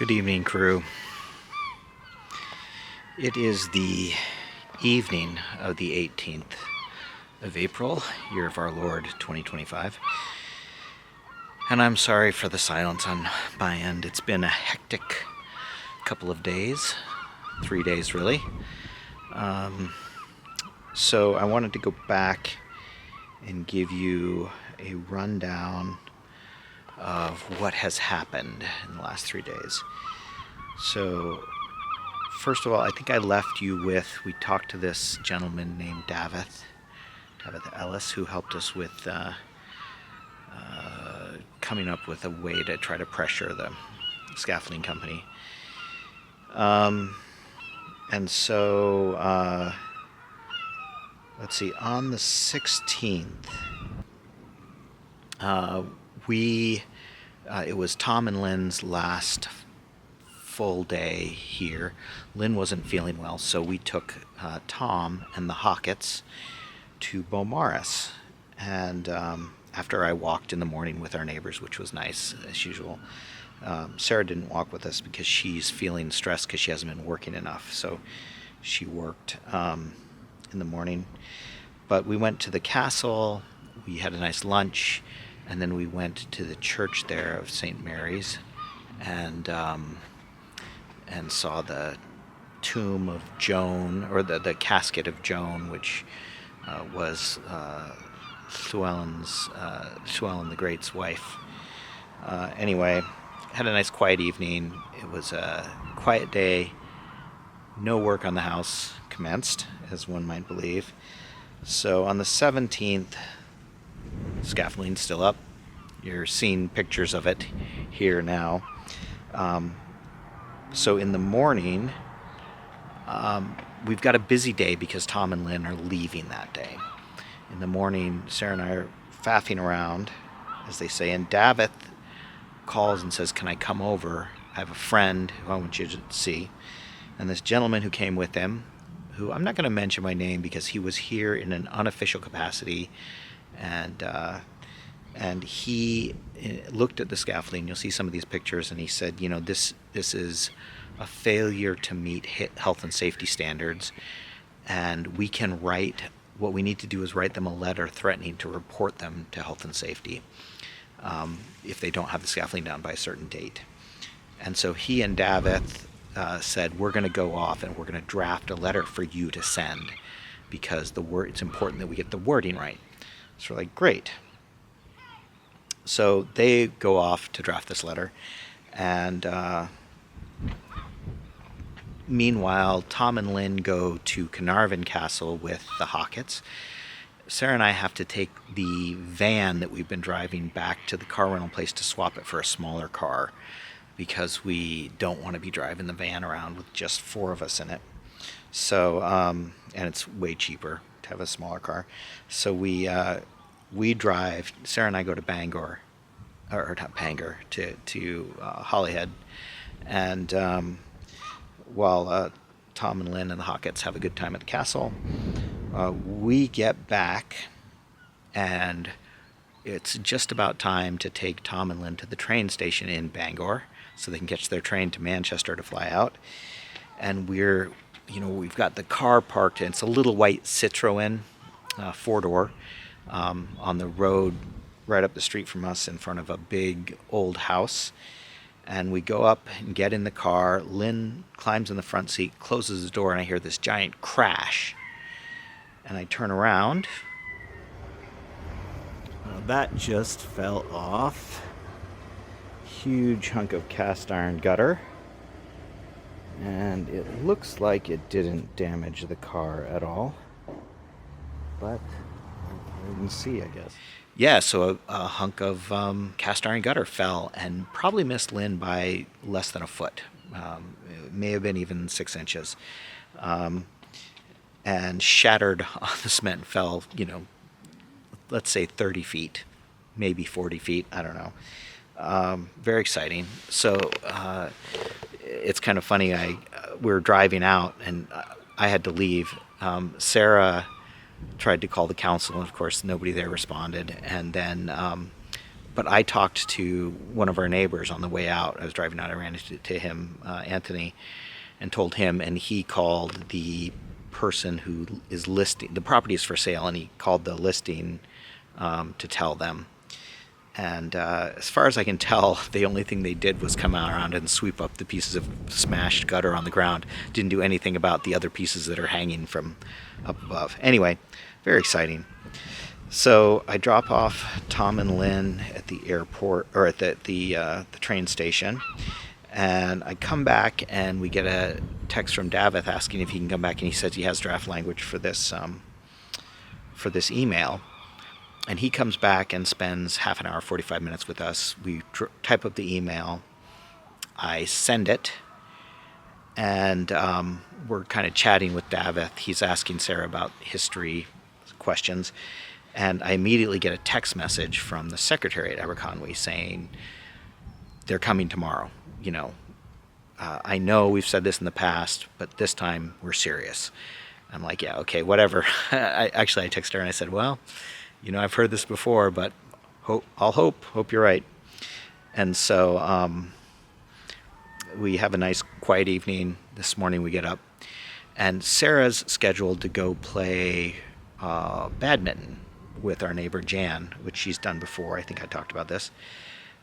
Good evening, crew. It is the evening of the 18th of April, year of our Lord 2025. And I'm sorry for the silence on my end. It's been a hectic couple of days, 3 days really. So I wanted to go back and give you a rundown of what has happened in the last 3 days. So, first of all, I think I left you with, we talked to this gentleman named Davith Ellis, who helped us with coming up with a way to try to pressure the scaffolding company. And so, let's see, on the 16th, it was Tom and Lynn's last full day here. Lynn wasn't feeling well, so we took Tom and the Hawketts to Beaumaris. And after I walked in the morning with our neighbors, which was nice, as usual, Sarah didn't walk with us because she's feeling stressed because she hasn't been working enough. So she worked in the morning. But we went to the castle, we had a nice lunch, and then we went to the church there of St. Mary's and saw the tomb of Joan, or the casket of Joan, which was Llewellyn the Great's wife. Anyway, had a nice quiet evening. It was a quiet day. No work on the house commenced, as one might believe. So on the 17th, scaffolding's still up. You're seeing pictures of it here now. So in the morning, we've got a busy day because Tom and Lynn are leaving that day. In the morning, Sarah and I are faffing around, as they say, and Davith calls and says, "Can I come over? I have a friend who I want you to see." And this gentleman who came with him, who I'm not going to mention by name because he was here in an unofficial capacity, and he looked at the scaffolding. You'll see some of these pictures, and he said, this is a failure to meet health and safety standards, and what we need to do is write them a letter threatening to report them to health and safety if they don't have the scaffolding down by a certain date. And so he and Davith said, "We're going to go off and we're going to draft a letter for you to send because it's important that we get the wording right." So we're like, great. So they go off to draft this letter, and meanwhile, Tom and Lynn go to Carnarvon Castle with the Hawketts. Sarah and I have to take the van that we've been driving back to the car rental place to swap it for a smaller car because we don't want to be driving the van around with just 4 of us in it. So, and it's way cheaper to have a smaller car. So we drive, Sarah and I go to Bangor, or not Bangor, to Holyhead, and while Tom and Lynn and the Hawketts have a good time at the castle, we get back, and it's just about time to take Tom and Lynn to the train station in Bangor so they can catch their train to Manchester to fly out. And we've got the car parked, and it's a little white Citroen, 4-door, on the road right up the street from us in front of a big old house. And we go up and get in the car. Lynn climbs in the front seat, closes the door, and I hear this giant crash. And I turn around. Well, that just fell off. Huge hunk of cast iron gutter. And it looks like it didn't damage the car at all. But I didn't see, I guess. Yeah, so a hunk of cast iron gutter fell and probably missed Lynn by less than a foot. It may have been even 6 inches. And shattered on the cement and fell, let's say 30 feet, maybe 40 feet, I don't know. Very exciting. So it's kind of funny, we were driving out and I had to leave. Sarah tried to call the council, and of course nobody there responded. And then but I talked to one of our neighbors on the way out. I was driving out. I ran into him, Anthony, and told him, and he called the person who is listing the property is for sale, and he called the listing to tell them. And as far as I can tell, the only thing they did was come around and sweep up the pieces of smashed gutter on the ground. Didn't do anything about the other pieces that are hanging from up above. Anyway, very exciting. So I drop off Tom and Lynn at the airport, or at the train station, and I come back and we get a text from Davith asking if he can come back, and he says he has draft language for this email. And he comes back and spends half an hour, 45 minutes with us. We type up the email. I send it. And we're kind of chatting with Davith. He's asking Sarah about history questions. And I immediately get a text message from the secretary at Aberconwy saying, they're coming tomorrow. I know we've said this in the past, but this time we're serious. I'm like, yeah, okay, whatever. I texted her and I said, well, I've heard this before, but I'll hope you're right. And so we have a nice quiet evening. This morning we get up, and Sarah's scheduled to go play badminton with our neighbor Jan, which she's done before. I think I talked about this.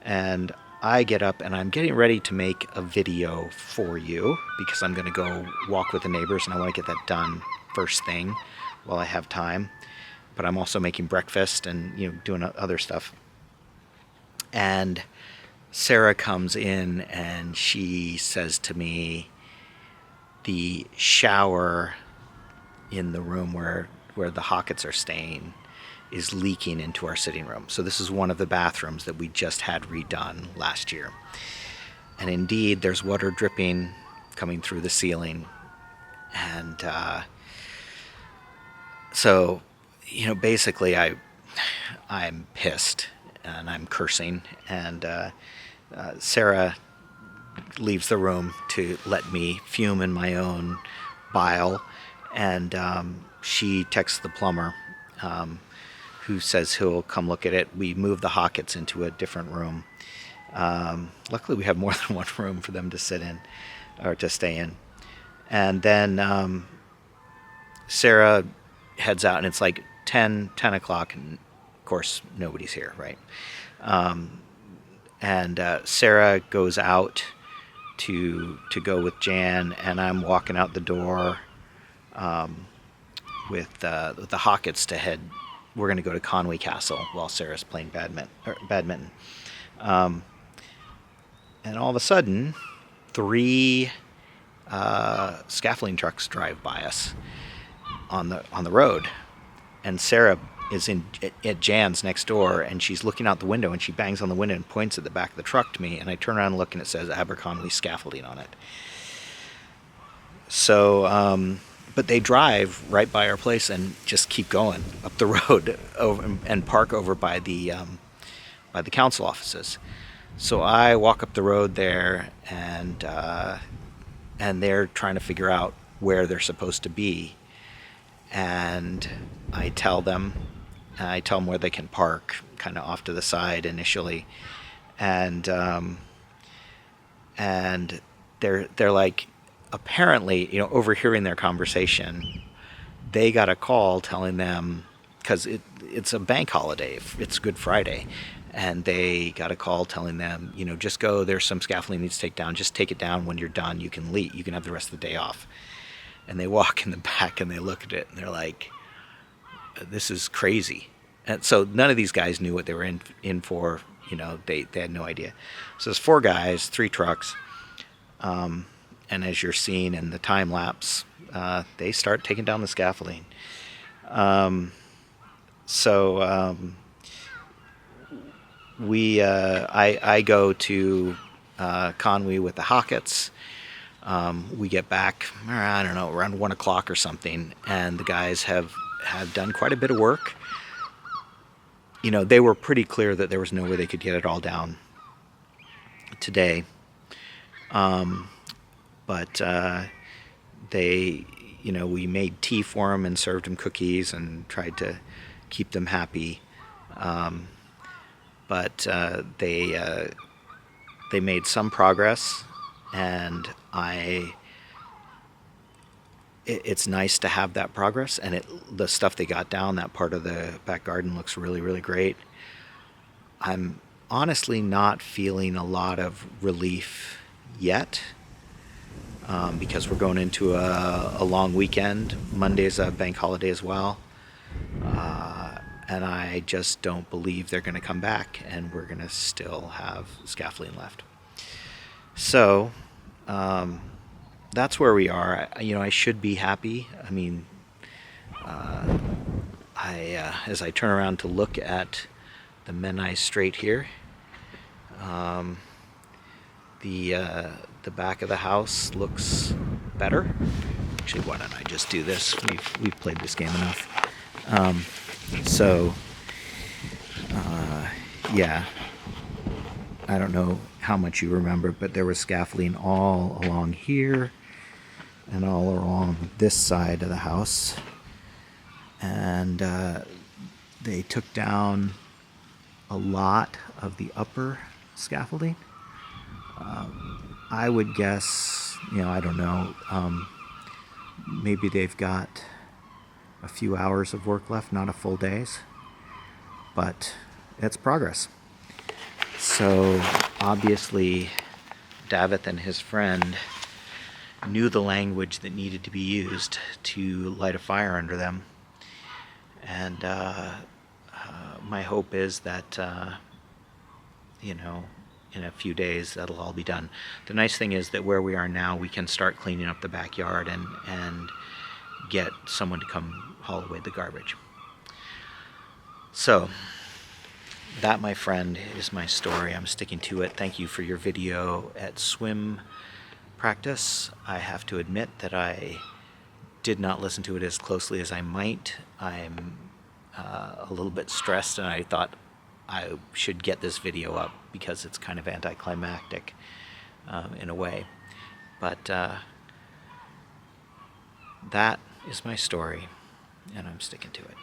And I get up and I'm getting ready to make a video for you because I'm going to go walk with the neighbors, and I want to get that done first thing while I have time. But I'm also making breakfast and doing other stuff. And Sarah comes in and she says to me, the shower in the room where the Hockets are staying is leaking into our sitting room. So this is one of the bathrooms that we just had redone last year. And indeed, there's water dripping coming through the ceiling. And so basically I'm pissed and I'm cursing, and Sarah leaves the room to let me fume in my own bile, and she texts the plumber, who says he'll come look at it. We moved the Hockets into a different room. Luckily we have more than one room for them to sit in or to stay in. And then Sarah heads out, and it's like 10 o'clock, and of course nobody's here, right? And Sarah goes out to go with Jan, and I'm walking out the door with the Hockets to head. We're going to go to Conwy Castle while Sarah's playing badminton. And all of a sudden, 3 scaffolding trucks drive by us on the road, and Sarah is at Jan's next door, and she's looking out the window, and she bangs on the window and points at the back of the truck to me, and I turn around and look, and it says Aberconwy Scaffolding on it. So but they drive right by our place and just keep going up the road over and park over by the council offices. So I walk up the road there, and they're trying to figure out where they're supposed to be. And I tell them where they can park, kind of off to the side initially, and they're like, apparently, overhearing their conversation, they got a call telling them, because it's a bank holiday, it's Good Friday, and they got a call telling them, just go, there's some scaffolding needs to take down, just take it down. When you're done, you can leave, you can have the rest of the day off. And they walk in the back and they look at it and they're like, this is crazy. And so none of these guys knew what they were in for. They had no idea. So there's 4 guys, 3 trucks. And as you're seeing in the time lapse, they start taking down the scaffolding. I go to Conwy with the Hockets. We get back, I don't know, around 1 o'clock or something, and the guys have done quite a bit of work. They were pretty clear that there was no way they could get it all down today. But we made tea for them and served them cookies and tried to keep them happy. but they made some progress, and it's nice to have that progress, and the stuff they got down, that part of the back garden looks really, really great. I'm honestly not feeling a lot of relief yet, because we're going into a long weekend. Monday's a bank holiday as well, and I just don't believe they're going to come back, and we're going to still have scaffolding left. So that's where we are. I should be happy. I mean, as I turn around to look at the Menai Strait here, the back of the house looks better. Actually, why don't I just do this? We've played this game enough. Yeah, I don't know how much you remember, but there was scaffolding all along here and all along this side of the house, and they took down a lot of the upper scaffolding. I would guess, I don't know, maybe they've got a few hours of work left, not a full day's, but it's progress. So obviously Davith and his friend knew the language that needed to be used to light a fire under them, and my hope is that in a few days that'll all be done. The nice thing is that where we are now, we can start cleaning up the backyard and get someone to come haul away the garbage. So that, my friend, is my story. I'm sticking to it. Thank you for your video at swim practice. I have to admit that I did not listen to it as closely as I might. I'm a little bit stressed, and I thought I should get this video up because it's kind of anticlimactic in a way. But that is my story, and I'm sticking to it.